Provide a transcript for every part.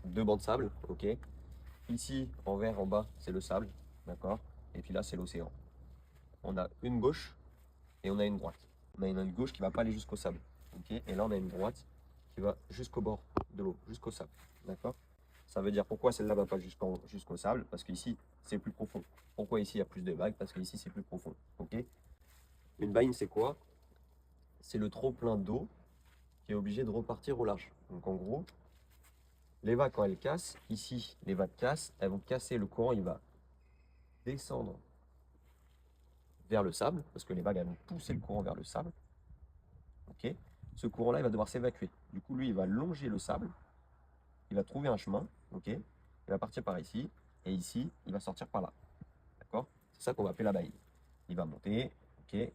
deux bancs de sable, ok. Ici, en vert, en bas, c'est le sable, d'accord. Et puis là, c'est l'océan. On a une gauche et on a une droite. On a une gauche qui ne va pas aller jusqu'au sable, ok. Et là, on a une droite qui va jusqu'au bord de l'eau, jusqu'au sable, d'accord. Ça veut dire pourquoi celle-là ne va pas jusqu'au sable, parce qu'ici, c'est plus profond. Pourquoi ici, il y a plus de vagues? Parce qu'ici, c'est plus profond, ok. Une baïne, c'est quoi? C'est le trop plein d'eau qui est obligé de repartir au large. Donc en gros, les vagues, quand elles cassent, ici, les vagues cassent, elles vont casser le courant, il va descendre vers le sable, parce que les vagues, elles vont pousser le courant vers le sable. Ok. Ce courant-là, il va devoir s'évacuer. Du coup, lui, il va longer le sable, il va trouver un chemin, ok. Il va partir par ici, et ici, il va sortir par là. D'accord? C'est ça qu'on va appeler la baïne. Il va monter, ok. Et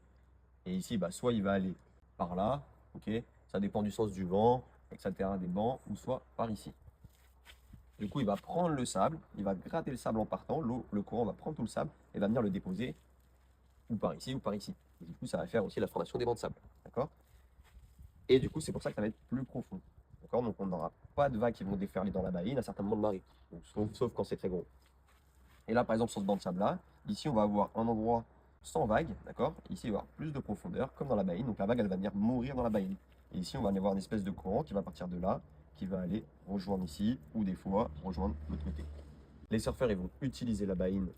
ici, bah, soit il va aller par là, ok. Ça dépend du sens du vent, etc., des bancs, ou soit par ici. Du coup, il va prendre le sable, il va gratter le sable en partant, l'eau, le courant va prendre tout le sable et va venir le déposer ou par ici ou par ici. Et du coup, ça va faire aussi la formation des bancs de sable. D'accord? Et du coup, c'est pour ça que ça va être plus profond. D'accord? Donc, on n'aura pas de vagues qui vont déferler dans la baïne à certains moments de marée. Donc, sauf quand c'est très gros. Et là, par exemple, sur ce banc de sable-là, ici, on va avoir un endroit sans vague. D'accord? Ici, il va y avoir plus de profondeur, comme dans la baïne. Donc, la vague, elle va venir mourir dans la baïne. Et ici, on va avoir une espèce de courant qui va partir de là, qui va aller rejoindre ici, ou des fois rejoindre l'autre côté. Les surfeurs, ils vont utiliser la baïne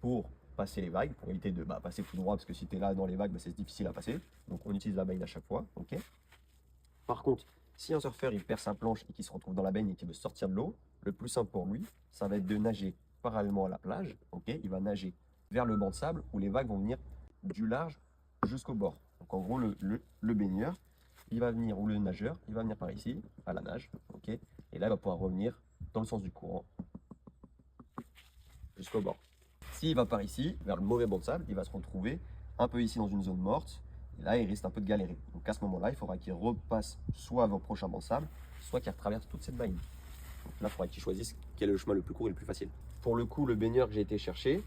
pour passer les vagues, pour éviter de passer tout droit, parce que si tu es là dans les vagues, c'est difficile à passer. Donc on utilise la baïne à chaque fois. Ok. Par contre, si un surfeur il perd sa planche et qu'il se retrouve dans la baïne et qu'il veut sortir de l'eau, le plus simple pour lui, ça va être de nager parallèlement à la plage. Ok. Il va nager vers le banc de sable où les vagues vont venir du large jusqu'au bord. Donc en gros, le baigneur, il va venir, ou le nageur, il va venir par ici, à la nage. Ok. Et là, il va pouvoir revenir dans le sens du courant jusqu'au bord. S'il va par ici, vers le mauvais banc de sable, il va se retrouver un peu ici dans une zone morte. Et là, il risque un peu de galérer. Donc à ce moment-là, il faudra qu'il repasse soit vers le prochain banc de sable, soit qu'il retraverse toute cette baïne. Donc là, il faudra qu'il choisisse quel est le chemin le plus court et le plus facile. Pour le coup, le baigneur que j'ai été chercher,